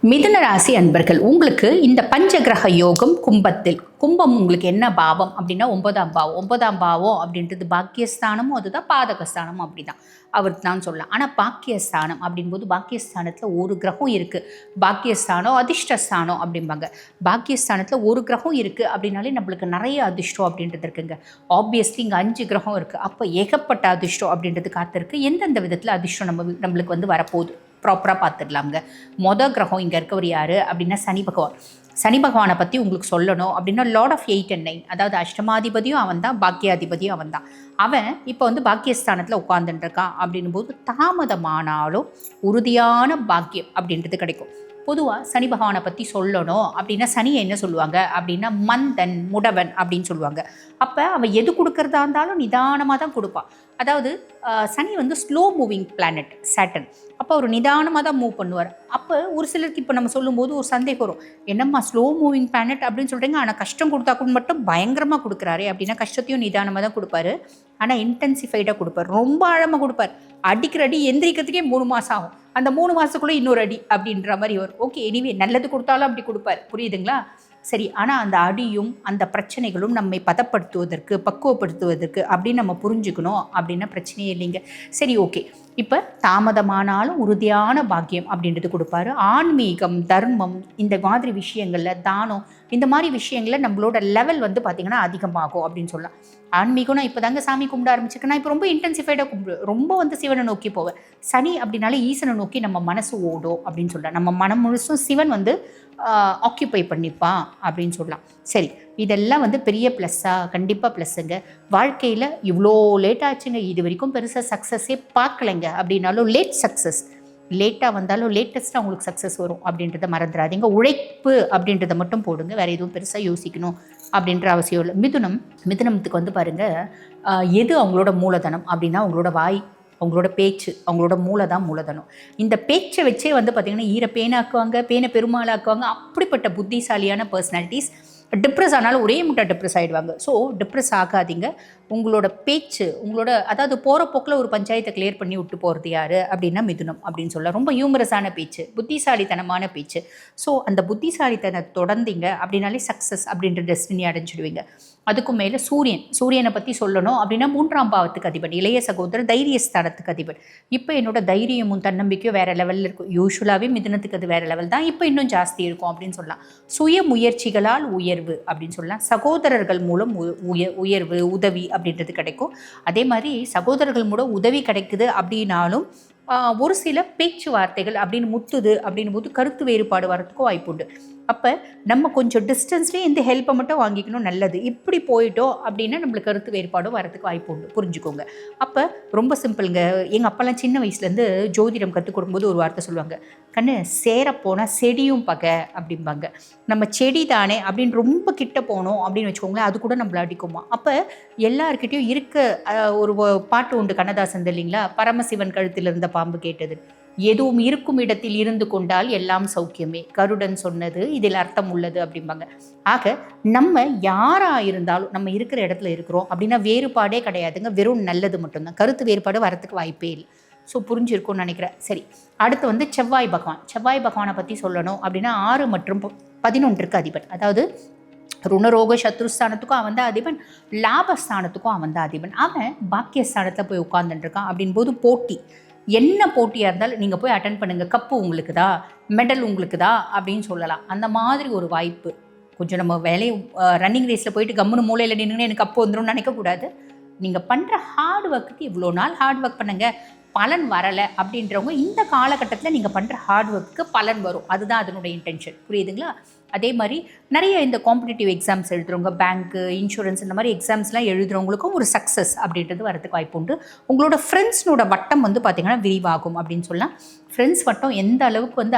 மிதுன ராசி அன்பர்கள், உங்களுக்கு இந்த பஞ்சகிரக யோகம் கும்பம் உங்களுக்கு என்ன பாவம் அப்படின்னா 9ஆம் பாவம். 9ஆம் பாவம் அப்படின்றது பாக்கியஸ்தானமும் அதுதான், பாதகஸ்தானமும் அப்படிதான் அவர் தான் சொல்லலாம். ஆனால் பாக்கியஸ்தானம் அப்படின்போது பாக்கியஸ்தானத்தில் ஒரு கிரகம் இருக்குது. பாக்கியஸ்தானம் அதிர்ஷ்டஸ்தானம் அப்படிம்பாங்க. பாக்கியஸ்தானத்தில் ஒரு கிரகம் இருக்குது அப்படின்னாலே நம்மளுக்கு நிறைய அதிர்ஷ்டம் அப்படின்றது இருக்குங்க. ஆப்வியஸ்லி இங்கே 5 கிரகம் இருக்குது. அப்போ ஏகப்பட்ட அதிர்ஷ்டம் அப்படின்றது காத்திருக்கு. எந்தெந்த விதத்தில் அதிர்ஷ்டம் நம்மளுக்கு வந்து வரப்போகுது ப்ராப்பராக பார்த்துடலாங்க. கிரகம் இங்கே இருக்கவர் யார் அப்படின்னா சனி பகவான். சனி பகவானை பற்றி உங்களுக்கு சொல்லணும் அப்படின்னா லார்ட் ஆஃப் 8 and 9, அதாவது அஷ்டமாதிபதியும் அவன் தான், பாக்கியாதிபதியும் அவன் தான். அவன் இப்போ வந்து பாக்கியஸ்தானத்தில் உட்கார்ந்துட்டுருக்கான் அப்படின்னும் போது தாமதமானாலும் உறுதியான பாக்கியம் அப்படின்றது கிடைக்கும். பொதுவாக சனி பகவானை பற்றி சொல்லணும் அப்படின்னா சனியை என்ன சொல்லுவாங்க அப்படின்னா மந்தன், முடவன் அப்படின்னு சொல்லுவாங்க. அப்போ அவன் எது கொடுக்கறதா இருந்தாலும் நிதானமாக தான் கொடுப்பான். அதாவது சனி வந்து ஸ்லோ மூவிங் பிளானட் சேட்டன். அப்போ அவர் நிதானமாக தான் மூவ் பண்ணுவார். அப்போ ஒரு சிலருக்கு இப்போ நம்ம சொல்லும்போது ஒரு சந்தேகம் வரும், என்னம்மா ஸ்லோ மூவிங் பிளானட் அப்படின்னு சொல்கிறீங்க, ஆனால் கஷ்டம் கொடுத்தா கூட மட்டும் பயங்கரமாக கொடுக்குறாரு அப்படின்னா கஷ்டத்தையும் நிதானமாக தான் கொடுப்பாரு. ஆனால் இன்டென்சிஃபைடாக கொடுப்பார், ரொம்ப ஆழமாக கொடுப்பார். அடிக்கிற அடி எந்திரிக்கிறதுக்கே 3 மாதம் ஆகும், அந்த 3 மாதத்துக்குள்ளே இன்னொரு அடி அப்படின்ற மாதிரி வரும். ஓகே, எனிவே நல்லது கொடுத்தாலும் அப்படி கொடுப்பார், புரியுதுங்களா? சரி, ஆனால் அந்த அடியும் அந்த பிரச்சனைகளும் நம்மை பதப்படுத்துவதற்கு, பக்குவப்படுத்துவதற்கு அப்படின்னு நம்ம புரிஞ்சுக்கணும் அப்படின்னா பிரச்சனையே இல்லைங்க. சரி, ஓகே. இப்போ தாமதமானாலும் உறுதியான பாக்கியம் அப்படின்றது கொடுப்பாரு. ஆன்மீகம், தர்மம், இந்த மாதிரி விஷயங்களில் தானம், இந்த மாதிரி விஷயங்களில் நம்மளோட லெவல் வந்து பார்த்திங்கன்னா அதிகமாகும் அப்படின்னு சொல்லலாம். ஆன்மீகம் நான் இப்போ தாங்க சாமி கும்பிட ஆரம்பிச்சிருக்கேன், நான் இப்போ ரொம்ப இன்டென்சிஃபைடாக கும்பிடுவேன், ரொம்ப வந்து சிவனை நோக்கி போவேன். சனி அப்படின்னாலே ஈசனை நோக்கி நம்ம மனசு ஓடும் அப்படின்னு சொல்லலாம். நம்ம மனம் முழுசும் சிவன் வந்து ஆக்கியூபை பண்ணிப்பான் அப்படின்னு சொல்லலாம். சரி, இதெல்லாம் வந்து பெரிய ப்ளஸ்ஸாக? கண்டிப்பாக ப்ளஸ்ஸுங்க. வாழ்க்கையில் இவ்வளோ லேட் ஆச்சுங்க, இது வரைக்கும் பெருசாக சக்ஸஸே பார்க்கலைங்க அப்படின்னாலும் லேட் சக்ஸஸ், லேட்டாக வந்தாலும் லேட்டஸ்ட்டாக உங்களுக்கு சக்ஸஸ் வரும் அப்படின்றத மறந்துடாதீங்க. உழைப்பு அப்படின்றத மட்டும் போடுங்க, வேறு எதுவும் பெருசாக யோசிக்கணும் அப்படின்ற அவசியம் இல்லை. மிதுனத்துக்கு வந்து பாருங்கள், எது அவங்களோட மூலதனம் அப்படின்னா அவங்களோட வாய், அவங்களோட பேச்சு, அவங்களோட மூலதனம். இந்த பேச்சை வச்சே வந்து பார்த்திங்கன்னா ஈர பேனாக்குவாங்க, பேனை பெருமாளாக்குவாங்க. அப்படிப்பட்ட புத்திசாலியான பர்சனாலிட்டிஸ். டிப்ரெஸ் ஆனாலும் ஒரே முட்டை டிப்ரெஸ் ஆகிடுவாங்க. ஸோ டிப்ரெஸ் ஆகாதீங்க. உங்களோட பேச்சு, அதாவது போகிற போக்கில் ஒரு பஞ்சாயத்தை கிளியர் பண்ணி விட்டு போகிறது யார் அப்படின்னா மிதுனம் அப்படின்னு சொல்ல. ரொம்ப ஹியூமரஸான பேச்சு, புத்திசாலித்தனமான பேச்சு. ஸோ அந்த புத்திசாலித்தனத்தை தொடர்ந்தீங்க அப்படின்னாலே சக்ஸஸ் அப்படின்ற டெஸ்டினி அடைஞ்சிடுவீங்க. அதுக்கும் மேலே சூரியனை பற்றி சொல்லணும் அப்படின்னா 3ஆம் பாவத்துக்கு அதிபன், இளைய சகோதரர், தைரியஸ்தானத்துக்கு அதிபன். இப்போ என்னோட தைரியமும் தன்னம்பிக்கையும் வேறு லெவலில் இருக்கும். யூஸ்வலாகவே மிதுனத்துக்கு அது வேறு லெவல் தான், இப்போ இன்னும் ஜாஸ்தி இருக்கும் அப்படின்னு சொல்லலாம். சுய முயற்சிகளால் உயர்வு அப்படின்னு சொல்லலாம். சகோதரர்கள் மூலம் உயர்வு, உதவி அப்படின்றது கிடைக்கும். அதே மாதிரி சகோதரர்கள் மூலம் உதவி கிடைக்குது அப்படின்னாலும் ஒரு சில பேச்சுவார்த்தைகள் அப்படின்னு முத்துது அப்படின் போது கருத்து வேறுபாடு வரத்துக்கும் வாய்ப்பு உண்டு. அப்போ நம்ம கொஞ்சம் டிஸ்டன்ஸ்லேயே இந்த ஹெல்ப்பை மட்டும் வாங்கிக்கணும், நல்லது. இப்படி போயிட்டோம் அப்படின்னா நம்மளுக்கு கருத்து வேறுபாடும் வரத்துக்கு வாய்ப்பு உண்டு, புரிஞ்சுக்கோங்க. அப்போ ரொம்ப சிம்பிளுங்க. எங்கள் அப்பெல்லாம் சின்ன வயசுலேருந்து ஜோதிடம் கற்றுக் கொடுக்கும்போது ஒரு வார்த்தை சொல்லுவாங்க, கண்ணு சேரப்போனால் செடியும் பகை அப்படிம்பாங்க. நம்ம செடி தானே அப்படின்னு ரொம்ப கிட்ட போனோம் அப்படின்னு வச்சுக்கோங்களேன், அது கூட நம்மள அடிக்குமா. அப்போ எல்லாருக்கிட்டையும் இருக்க ஒரு பாட்டு உண்டு கண்ணதாசன் இல்லைங்களா, பரமசிவன் கழுத்தில் இருந்த பாம்பு கேட்டது, எதுவும் இருக்கும் இடத்தில் இருந்து கொண்டால் எல்லாம் சௌக்கியமே, கருடன் சொன்னது இதில் அர்த்தம் உள்ளது அப்படிம்பாங்க. ஆக நம்ம யாராக இருந்தாலும் நம்ம இருக்கிற இடத்துல இருக்கிறோம் அப்படின்னா வேறுபாடே கிடையாதுங்க, வெறும் நல்லது மட்டும்தான். கருத்து வேறுபாடு வரத்துக்கு வாய்ப்பே இல்லை. ஸோ புரிஞ்சிருக்கும்னு நினைக்கிறேன். சரி, அடுத்து வந்து செவ்வாய் பகவானை பற்றி சொல்லணும் அப்படின்னா 6 மற்றும் 11க்கு அதிபன். அதாவது ருணரோக சத்ருஸ்தானத்துக்கும் அவன் தான் அதிபன், லாபஸ்தானத்துக்கும் அவன் தான் அதிபன். அவன் பாக்கியஸ்தானத்தில் போய் உட்கார்ந்துட்டுருக்கான் அப்படின்போது போட்டி, என்ன போட்டியாக இருந்தாலும் நீங்கள் போய் அட்டன் பண்ணுங்கள், கப்பு உங்களுக்கு தான், மெடல் உங்களுக்கு தான் அப்படின்னு சொல்லலாம். அந்த மாதிரி ஒரு வாய்ப்பு. கொஞ்சம் நம்ம வேலையை ரன்னிங் ரேஸில் போயிட்டு கம்முன்னு மூலையில் நின்றுன்னு எனக்கு கப்பு வந்துடும் நினைக்கக்கூடாது. நீங்கள் பண்ணுற ஹார்ட் ஒர்க்குக்கு இவ்வளோ நாள் ஹார்ட் ஒர்க் பண்ணுங்கள், பலன் வரலை அப்படின்றவங்க இந்த காலகட்டத்தில் நீங்கள் பண்ணுற ஹார்ட் ஒர்க்கு பலன் வரும். அதுதான் அதனுடைய இன்டென்ஷன், புரியுதுங்களா? அதே மாதிரி நிறைய இந்த காம்படிட்டிவ் எக்ஸாம்ஸ் எழுதுகிறவங்க, பேங்க்கு, இன்சூரன்ஸ், இந்த மாதிரி எக்ஸாம்ஸ்லாம் எழுதுகிறவங்களுக்கும் ஒரு சக்ஸஸ் அப்படின்றது வரதுக்கு வாய்ப்பு உண்டு. உங்களோட ஃப்ரெண்ட்ஸ்னோட வட்டம் வந்து பார்த்திங்கன்னா விரிவாகும் அப்படின்னு சொல்லலாம். ஃப்ரெண்ட்ஸ் வட்டம் எந்த அளவுக்கு வந்து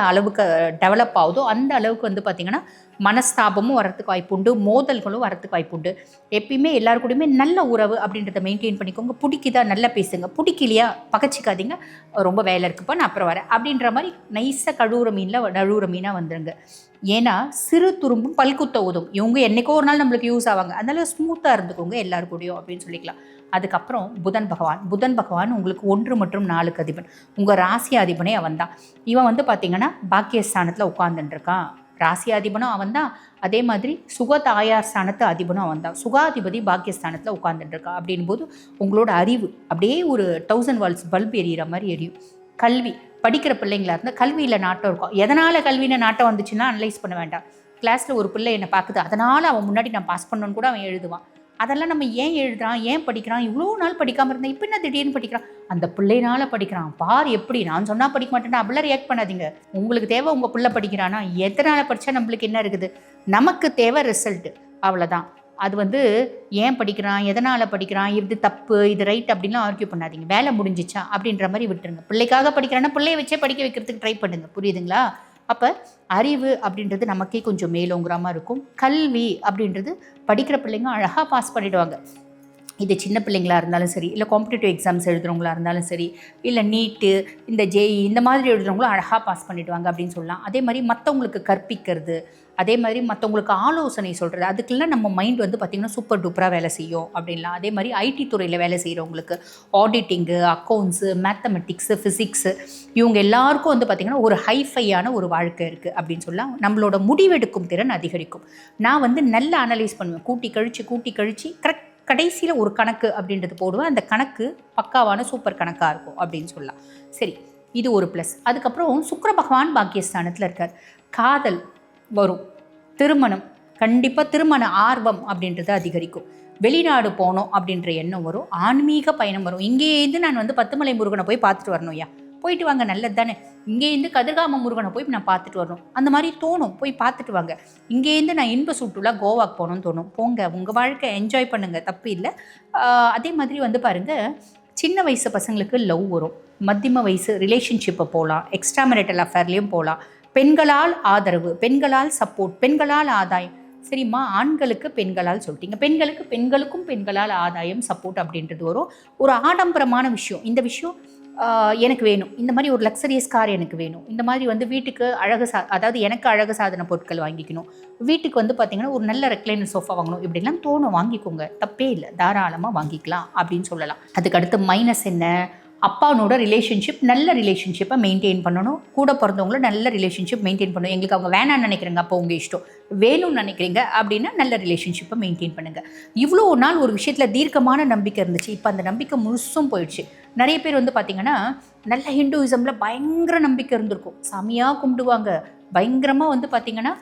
டெவலப் ஆகுதோ அந்த அளவுக்கு வந்து பார்த்திங்கன்னா மனஸ்தாபமும் வரத்துக்கு வாய்ப்பு உண்டு, மோதல்களும் வரத்துக்கு வாய்ப்பு உண்டு. எப்பயுமே எல்லாருக்கூடையுமே நல்ல உறவு அப்படின்றத மெயின்டைன் பண்ணிக்கோங்க. பிடிக்குதா நல்லா பேசுங்க, பிடிக்கலையா பகச்சிக்காதீங்க, ரொம்ப வேலை இருக்குப்பா நான் அப்புறம் வரேன் அப்படின்ற மாதிரி நைஸாக நழுவுற மீனாக வந்துடுங்க. ஏன்னா சிறு துரும்பும் பல்குத்த உதும். இவங்க என்றைக்கோ ஒரு நாள் நம்மளுக்கு யூஸ் ஆவாங்க, அதனால ஸ்மூத்தாக இருந்துக்கோங்க எல்லாருக்கூடையும் அப்படின்னு சொல்லிக்கலாம். அதுக்கப்புறம் புதன் பகவான் உங்களுக்கு 1 மற்றும் 4க்கு அதிபன், உங்கள் ராசி அதிபனே அவன் தான். இவன் வந்து பார்த்திங்கன்னா பாக்கியஸ்தானத்தில் உட்கார்ந்துட்டுருக்கான். ராசியாதிபனும் அவன் தான், அதே மாதிரி சுகதாயார் ஸ்தானத்து அதிபனும் அவன் தான். சுகாதிபதி பாக்கியஸ்தானத்தில் உட்கார்ந்துட்டுருக்கா. அப்படின் போது உங்களோட அறிவு அப்படியே ஒரு 1000 வால்ஸ் பல்ப் எரியிற மாதிரி எரியும். கல்வி படிக்கிற பிள்ளைங்களா இருந்தால் கல்வியில் நாட்டம் இருக்கும். எதனால் கல்வியில் நாட்டம் வந்துச்சுன்னா அனலைஸ் பண்ண வேண்டாம். கிளாஸில் ஒரு பிள்ளை என்னை பார்க்குது, அதனால் அவன் முன்னாடி நான் பாஸ் பண்ணணுன்னு கூட அவன் எழுதுவான். அதெல்லாம் நம்ம ஏன் எழுதுறான், ஏன் படிக்கிறான், இவ்வளோ நாள் படிக்காமல் இருந்தேன், இப்போ என்ன திடீர்னு படிக்கிறான், அந்த பிள்ளைனால படிக்கிறான் பார். எப்படி நான் சொன்னால் படிக்க மாட்டேன்னா அப்படிலாம் ரியாக்ட் பண்ணாதீங்க. உங்களுக்கு தேவை உங்கள் பிள்ளை படிக்கிறானா, எத்தனால் படித்தா நம்மளுக்கு என்ன இருக்குது, நமக்கு தேவை ரிசல்ட்டு, அவ்வளோதான். அது வந்து ஏன் படிக்கிறான், எதனால் படிக்கிறான், இது தப்பு இது ரைட் அப்படின்லாம் ஆர்கியூ பண்ணாதீங்க. வேலை முடிஞ்சிச்சா அப்படின்ற மாதிரி விட்டுருங்க. பிள்ளைக்காக படிக்கிறான்னா பிள்ளைய வச்சே படிக்க வைக்கிறதுக்கு ட்ரை பண்ணுங்க. புரியுதுங்களா? அப்போ அறிவு அப்படின்றது நமக்கே கொஞ்சம் மேலோங்கிற மாதிரி இருக்கும். கல்வி அப்படின்றது படிக்கிற பிள்ளைங்க அழகாக பாஸ் பண்ணிவிடுவாங்க. இது சின்ன பிள்ளைங்களாக இருந்தாலும் சரி, இல்லை காம்படிட்டிவ் எக்ஸாம்ஸ் எழுதுகிறவங்களா இருந்தாலும் சரி, இல்லை நீட்டு இந்த ஜேஇ இந்த மாதிரி எழுதுகிறவங்களும் அழகாக பாஸ் பண்ணிவிடுவாங்க அப்படின்னு சொல்லலாம். அதே மாதிரி மற்றவங்களுக்கு கற்பிக்கிறது, அதே மாதிரி மற்றவங்களுக்கு ஆலோசனை சொல்கிறது, அதுக்கெல்லாம் நம்ம மைண்ட் வந்து பார்த்திங்கன்னா சூப்பர் டூப்பராக வேலை செய்யும் அப்படின்லாம். அதே மாதிரி ஐடி துறையில் வேலை செய்கிறவங்களுக்கு ஆடிட்டிங்கு, அக்கௌண்ட்ஸு, மேத்தமெட்டிக்ஸு, ஃபிசிக்ஸு, இவங்க எல்லாருக்கும் வந்து பார்த்திங்கன்னா ஒரு ஹைஃபையான ஒரு வாழ்க்கை இருக்குது அப்படின்னு சொல்லலாம். நம்மளோட முடிவெடுக்கும் திறன் அதிகரிக்கும். நான் வந்து நல்ல அனலைஸ் பண்ணுவேன். கூட்டி கழித்து கடைசியில் ஒரு கணக்கு அப்படின்றது போடுவேன். அந்த கணக்கு பக்காவான சூப்பர் கணக்காக இருக்கும் அப்படின்னு சொல்லலாம். சரி, இது ஒரு ப்ளஸ். அதுக்கப்புறம் சுக்கிர பகவான் பாக்கியஸ்தானத்தில் இருக்கார். காதல் வரும், திருமணம், கண்டிப்பாக திருமண ஆர்வம் அப்படின்றது அதிகரிக்கும். வெளிநாடு போகணும் அப்படின்ற எண்ணம் வரும். ஆன்மீக பயணம் வரும். இங்கேருந்து நான் வந்து பத்துமலை முருகனை போய் பார்த்துட்டு வரணும், ஐயா போயிட்டு வாங்க, நல்லது தானே. இங்கேருந்து கதிர்காம முருகனை போய் நான் பார்த்துட்டு வரணும், அந்த மாதிரி தோணும். போய் பார்த்துட்டு வாங்க. இங்கேருந்து நான் இன்ப சுற்றுலா கோவாக்கு போகணும்னு தோணும். போங்க, உங்கள் வாழ்க்கை என்ஜாய் பண்ணுங்கள், தப்பு இல்லை. அதே மாதிரி வந்து பாருங்கள், சின்ன வயசு பசங்களுக்கு லவ் வரும். மத்தியம வயசு ரிலேஷன்ஷிப்பை போகலாம். எக்ஸ்ட்ரா மேரிட்டல் அஃபேர்லேயும் போகலாம். பெண்களால் ஆதரவு, பெண்களால் சப்போர்ட், பெண்களால் ஆதாயம். சரிம்மா, ஆண்களுக்கு பெண்களால் சொல்லிட்டீங்க, பெண்களுக்கும் பெண்களால் ஆதாயம் சப்போர்ட் அப்படின்றது வரும். ஒரு ஆடம்பரமான விஷயம், இந்த விஷயம் எனக்கு வேணும், இந்த மாதிரி ஒரு லக்ஸரியஸ் கார் எனக்கு வேணும், இந்த மாதிரி வந்து வீட்டுக்கு அதாவது எனக்கு அழகு சாதன பொருட்கள் வாங்கிக்கணும், வீட்டுக்கு வந்து பார்த்திங்கன்னா ஒரு நல்ல ரெக்லைனர் சோஃபா வாங்கணும், இப்படிலாம் தோணும். வாங்கிக்கோங்க, தப்பே இல்லை, தாராளமாக வாங்கிக்கலாம் அப்படின்னு சொல்லலாம். அதுக்கு அடுத்து மைனஸ் என்ன, அப்பானோட ரிலேஷன்ஷிப், நல்ல ரிலேஷன்ஷிப்பை மெயின்டைன் பண்ணணும். கூட பிறந்தவங்களும் நல்ல ரிலேஷன்ஷிப் மெயின்டைன் பண்ணணும். எங்களுக்கு அவங்க வேணான்னு நினைக்கிறேங்க, அப்போ உங்கள் இஷ்டம். வேணும்னு நினைக்கிறீங்க அப்படின்னா நல்ல ரிலேஷன்ஷிப்பை மெயின்டைன் பண்ணுங்கள். இவ்வளோ நாள் ஒரு விஷயத்தில் தீர்க்கமான நம்பிக்கை இருந்துச்சு, இப்போ அந்த நம்பிக்கை முழுசும் போயிடுச்சு. நிறைய பேர் வந்து பார்த்திங்கன்னா நல்ல ஹிந்துவிசமில் பயங்கர நம்பிக்கை இருந்திருக்கும், சாமியாக கும்பிடுவாங்க, பயங்கரமாக வந்து பார்த்திங்கன்னா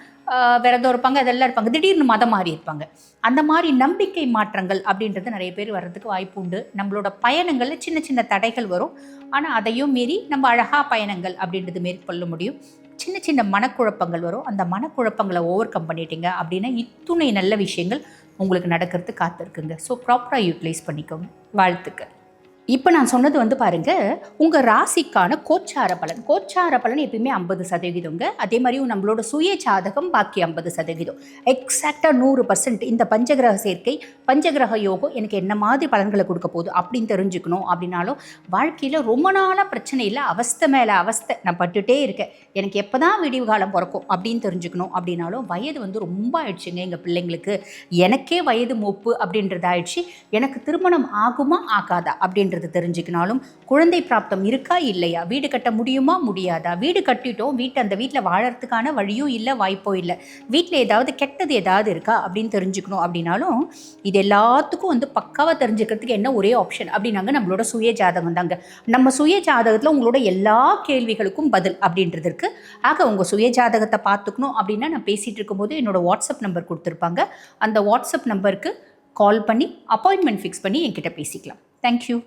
விரதம் இருப்பாங்க, அதெல்லாம் இருப்பாங்க. திடீர்னு மதம் மாறி இருப்பாங்க. அந்த மாதிரி நம்பிக்கை மாற்றங்கள் அப்படின்றது நிறைய பேர் வர்றதுக்கு வாய்ப்பு உண்டு. நம்மளோட பயணங்களில் சின்ன சின்ன தடைகள் வரும், ஆனால் அதையும் மீறி நம்ம அழகாக பயணங்கள் அப்படின்றது மேற்கொள்ள முடியும். சின்ன சின்ன மனக்குழப்பங்கள் வரும், அந்த மனக்குழப்பங்களை ஓவர் கம் பண்ணிட்டீங்க அப்படின்னா இத்துணை நல்ல விஷயங்கள் உங்களுக்கு நடக்கிறது காத்திருக்குங்க. ஸோ ப்ராப்பராக யூட்டிலைஸ் பண்ணிக்கோங்க. வாழ்த்துக்கள். இப்போ நான் சொன்னது வந்து பாருங்கள், உங்கள் ராசிக்கான கோச்சார பலன் எப்பயுமே 50%. அதே மாதிரி நம்மளோட சுய ஜாதகம் பாக்கி 50%. எக்ஸாக்டாக 100% இந்த பஞ்சகிரக சேர்க்கை, பஞ்சகிரக யோகம் எனக்கு என்ன மாதிரி பலன்களை கொடுக்க போகுது அப்படின்னு தெரிஞ்சுக்கணும். அப்படின்னாலும் வாழ்க்கையில் ரொம்ப நாளாக பிரச்சனை இல்லை, அவஸ்தை மேலே அவஸ்தை நான் பட்டுகிட்டே இருக்கேன், எனக்கு எப்போ தான் விடிவு காலம் பிறக்கும் அப்படின்னு தெரிஞ்சுக்கணும். அப்படின்னாலும் வயது வந்து ரொம்ப ஆயிடுச்சுங்க எங்கள் பிள்ளைங்களுக்கு, எனக்கே வயது மூப்பு அப்படின்றது ஆயிடுச்சு, எனக்கு திருமணம் ஆகுமா ஆகாதா அப்படின்றது தெரிஞ்சுக்கினாலும், குழந்தை பிராப்தம் இருக்கா இல்லையா, வீடு கட்ட முடியுமா முடியாதா, வீடு கட்டிட்டோம், அந்த வீட்டில் வாழறதுக்கான வழியும் இல்லை, வாய்ப்போ இல்லை, வீட்டில் ஏதாவது கெட்டது ஏதாவது இருக்கா அப்படின்னு தெரிஞ்சுக்கணும். அப்படின்னாலும் இது எல்லாத்துக்கும் வந்து பக்காவாக தெரிஞ்சுக்கிறதுக்கு என்ன ஒரே ஆப்ஷன் அப்படின்னாங்க, நம்மளோட சுய ஜாதகம் தாங்க. நம்ம சுய ஜாதகத்தில் உங்களோட எல்லா கேள்விகளுக்கும் பதில் அப்படின்றது இருக்குது. ஆக உங்கள் சுய ஜாதகத்தை பார்த்துக்கணும் அப்படின்னா, நான் பேசிகிட்டு இருக்கும்போது என்னோட வாட்ஸ்அப் நம்பர் கொடுத்துருப்பாங்க, அந்த வாட்ஸ்அப் நம்பருக்கு கால் பண்ணி அப்பாயின்மெண்ட் ஃபிக்ஸ் பண்ணி என்கிட்ட பேசிக்கலாம். தேங்க்யூ.